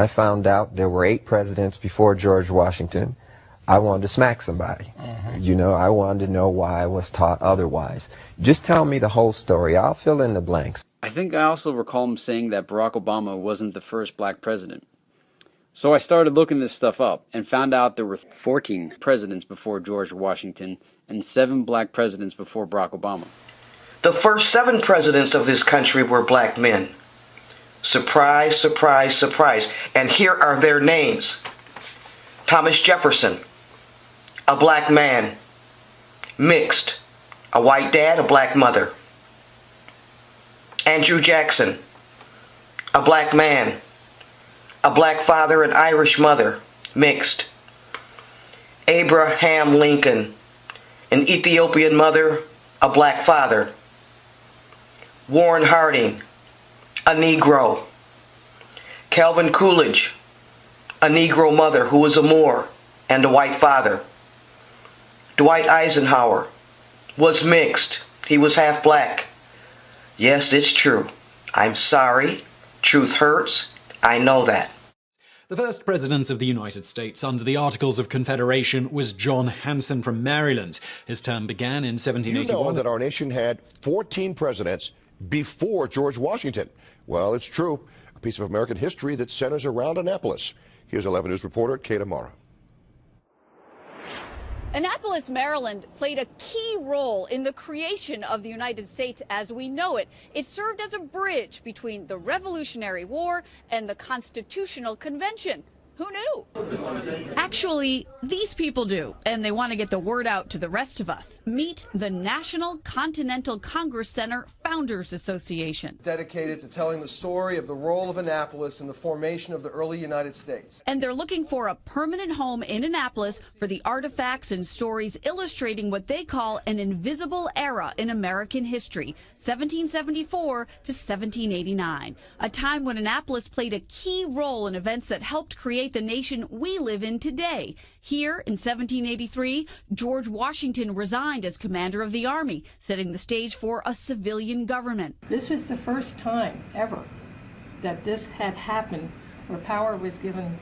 I found out there were 8 presidents before George Washington, I wanted to smack somebody. You know, I wanted to know why I was taught otherwise. Just tell me the whole story. I'll fill in the blanks. I think I also recall him saying that Barack Obama wasn't the first black president. So I started looking this stuff up and found out there were 14 presidents before George Washington and 7 black presidents before Barack Obama. The first 7 presidents of this country were black men. Surprise, surprise, surprise. And here are their names. Thomas Jefferson, a black man, mixed, a white dad, a black mother. Andrew Jackson, a black man, a black father and Irish mother, mixed. Abraham Lincoln, an Ethiopian mother, a black father. Warren Harding, a Negro. Calvin Coolidge, a Negro mother who was a Moor and a white father. Dwight Eisenhower was mixed. He was half black. Yes, it's true. I'm sorry. Truth hurts. I know that. The first president of the United States under the Articles of Confederation was John Hanson from Maryland. His term began in 1781. You know that our nation had 14 presidents before George Washington. Well, it's true. A piece of American history that centers around Annapolis. Here's 11 News reporter Kate Amara. Annapolis, Maryland played a key role in the creation of the United States as we know it. It served as a bridge between the Revolutionary War and the Constitutional Convention. Who knew? Actually, these people do, and they want to get the word out to the rest of us. Meet the National Continental Congress Center Founders Association. Dedicated to telling the story of the role of Annapolis in the formation of the early United States. And they're looking for a permanent home in Annapolis for the artifacts and stories illustrating what they call an invisible era in American history, 1774 to 1789, a time when Annapolis played a key role in events that helped create the nation we live in today. Here in 1783, George Washington resigned as commander of the army, setting the stage for a civilian government. This was the first time ever that this had happened where power was given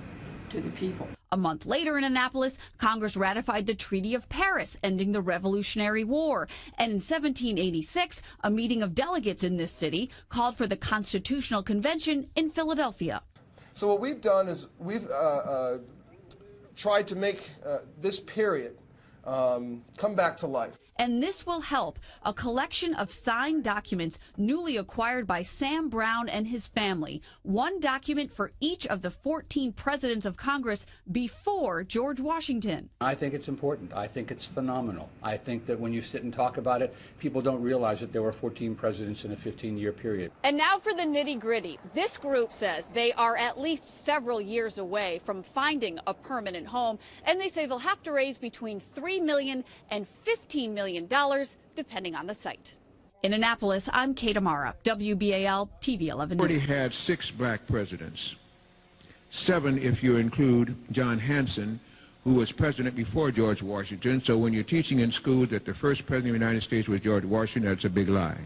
to the people. A month later in Annapolis, Congress ratified the Treaty of Paris, ending the Revolutionary War. And in 1786, a meeting of delegates in this city called for the Constitutional Convention in Philadelphia. So what we've done is we've tried to make this period come back to life. And this will help. A collection of signed documents newly acquired by Sam Brown and his family. One document for each of the 14 presidents of Congress before George Washington. I think it's important. I think it's phenomenal. I think that when you sit and talk about it, people don't realize that there were 14 presidents in a 15-year period. And now for the nitty-gritty. This group says they are at least several years away from finding a permanent home, and they say they'll have to raise between $3 million and $15 million, depending on the site. In Annapolis, I'm Kate Amara, WBAL TV 11 News. We already had 6 black presidents, 7 if you include John Hanson, who was president before George Washington. So when you're teaching in school that the first president of the United States was George Washington, that's a big lie.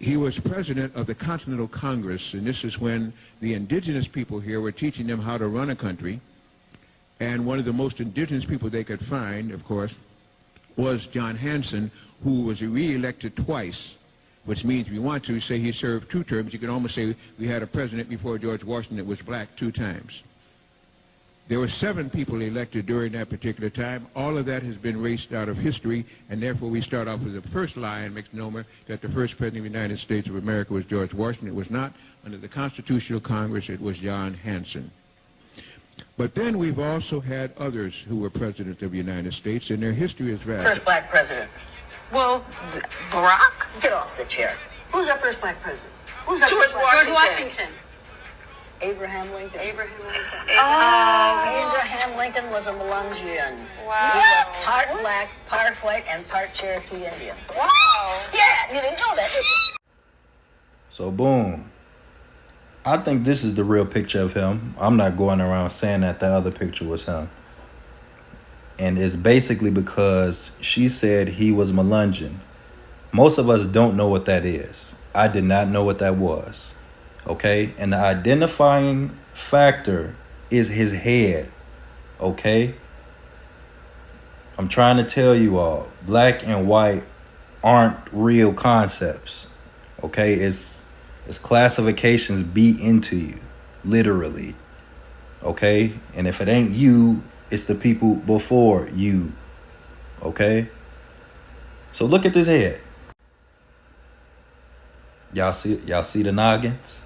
He was president of the Continental Congress, and this is when the indigenous people here were teaching them how to run a country. And one of the most indigenous people they could find, of course, was John Hanson, who was re-elected twice, which means if you want to say he served 2 terms, you can almost say we had a president before George Washington that was black 2 times. There were 7 people elected during that particular time. All of that has been erased out of history, and therefore we start off with the first lie and misnomer that the first president of the United States of America was George Washington. It was not. Under the Constitutional Congress, it was John Hanson. But then we've also had others who were president of the United States, and their history is vast. First black president. Well, Barack? Get off the chair. Who's our first black president? Who's our George Washington. Abraham Lincoln. Oh. Abraham Lincoln was a Melungeon. Wow. He was part black, part white, and part Cherokee Indian. Wow. Yeah, you didn't know that, did you? So boom. I think this is the real picture of him. I'm not going around saying that the other picture was him. And it's basically because she said he was Melungeon. Most of us don't know what that is. I did not know what that was. Okay? And the identifying factor is his head. Okay? I'm trying to tell you all, black and white aren't real concepts. Okay? It's classifications beat into you, literally. Okay? And if it ain't you, it's the people before you. Okay? So look at this head. Y'all see the noggins?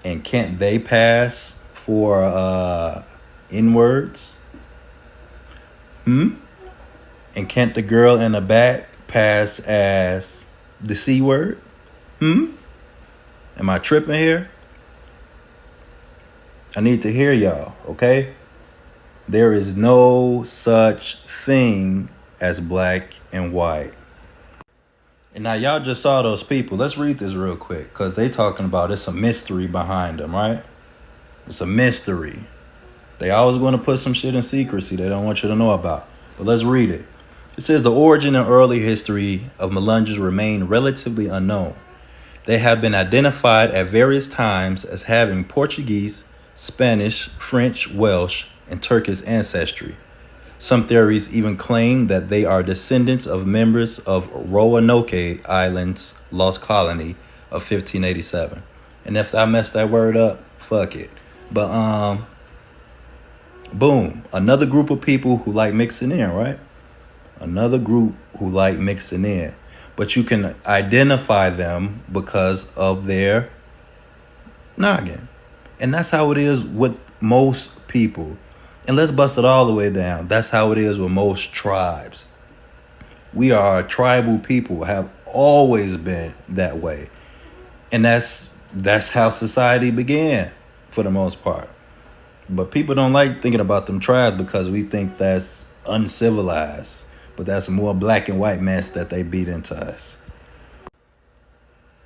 And can't they pass for N-words? And can't the girl in the back pass as the C word? Am I tripping here? I need to hear y'all, okay? There is no such thing as black and white. And now y'all just saw those people. Let's read this real quick, because they talking about it's a mystery behind them, right? It's a mystery. They always want to put some shit in secrecy they don't want you to know about. But let's read it. It says the origin and early history of Melungeons remain relatively unknown. They have been identified at various times as having Portuguese, Spanish, French, Welsh, and Turkish ancestry. Some theories even claim that they are descendants of members of Roanoke Island's lost colony of 1587. And if I messed that word up, fuck it. But boom, another group of people who like mixing in, right? Another group who like mixing in. But you can identify them because of their noggin. And that's how it is with most people. And let's bust it all the way down. That's how it is with most tribes. We are a tribal people, have always been that way. And that's how society began for the most part. But people don't like thinking about them tribes because we think that's uncivilized. But that's more black and white mess that they beat into us.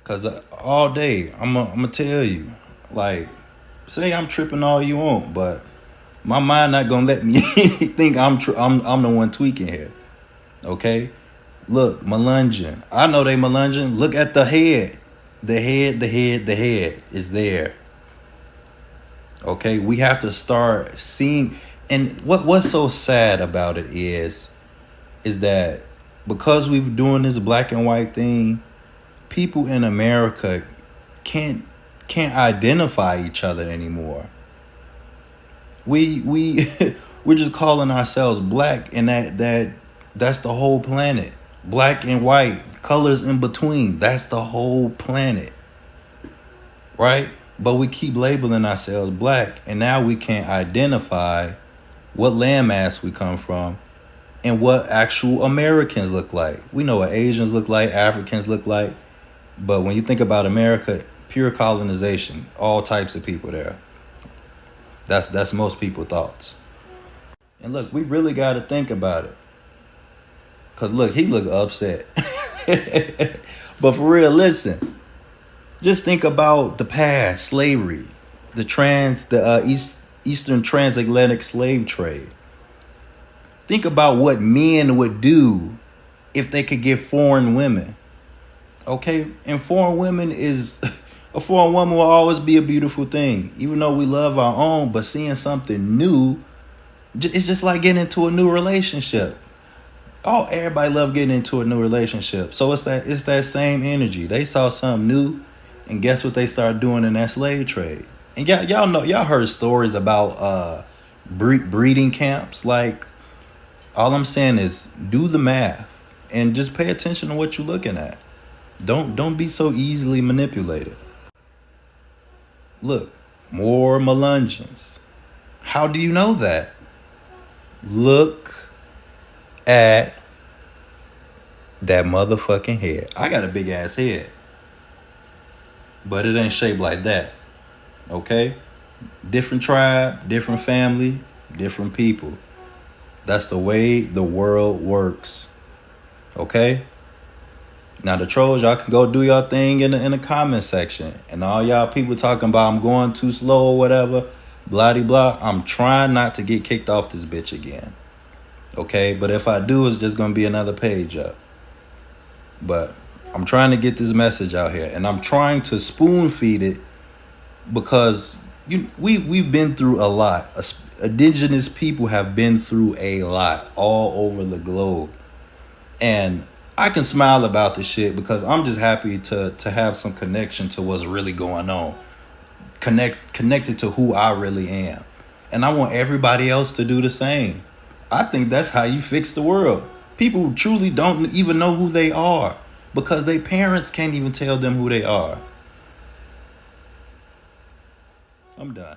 Because all day, I'm going to tell you, like, say I'm tripping all you want, but my mind not going to let me think I'm the one tweaking here. Okay? Look, Melungeon. I know they Melungeon. Look at the head. The head is there. Okay? We have to start seeing. And what's so sad about it is that because we've doing this black and white thing, people in America can't identify each other anymore. We're just calling ourselves black, and that's the whole planet. Black and white, colors in between, that's the whole planet. Right? But we keep labeling ourselves black, and now we can't identify what landmass we come from and what actual Americans look like. We know what Asians look like, Africans look like, but when you think about America, pure colonization, all types of people there. That's most people's thoughts. And look, we really got to think about it. Because look, he look upset. But for real, listen. Just think about the past, slavery, the Eastern transatlantic slave trade. Think about what men would do if they could get foreign women. Okay? And foreign women is... A foreign woman will always be a beautiful thing. Even though we love our own, but seeing something new, it's just like getting into a new relationship. Oh, everybody love getting into a new relationship. So it's that same energy. They saw something new, and guess what they started doing in that slave trade? And y'all heard stories about breeding camps. Like, all I'm saying is do the math and just pay attention to what you're looking at. Don't be so easily manipulated. Look, more Melungeons. How do you know that? Look at that motherfucking head. I got a big ass head, but it ain't shaped like that. Okay? Different tribe, different family, different people. That's the way the world works. Okay? Now the trolls, y'all can go do y'all thing in the comment section. And all y'all people talking about I'm going too slow or whatever, blah-de-blah. I'm trying not to get kicked off this bitch again. Okay? But if I do, it's just going to be another page up. But I'm trying to get this message out here, and I'm trying to spoon feed it because we've been through a lot. Indigenous people have been through a lot all over the globe. And I can smile about this shit because I'm just happy to have some connection to what's really going on. Connected to who I really am. And I want everybody else to do the same. I think that's how you fix the world. People truly don't even know who they are because their parents can't even tell them who they are. I'm done.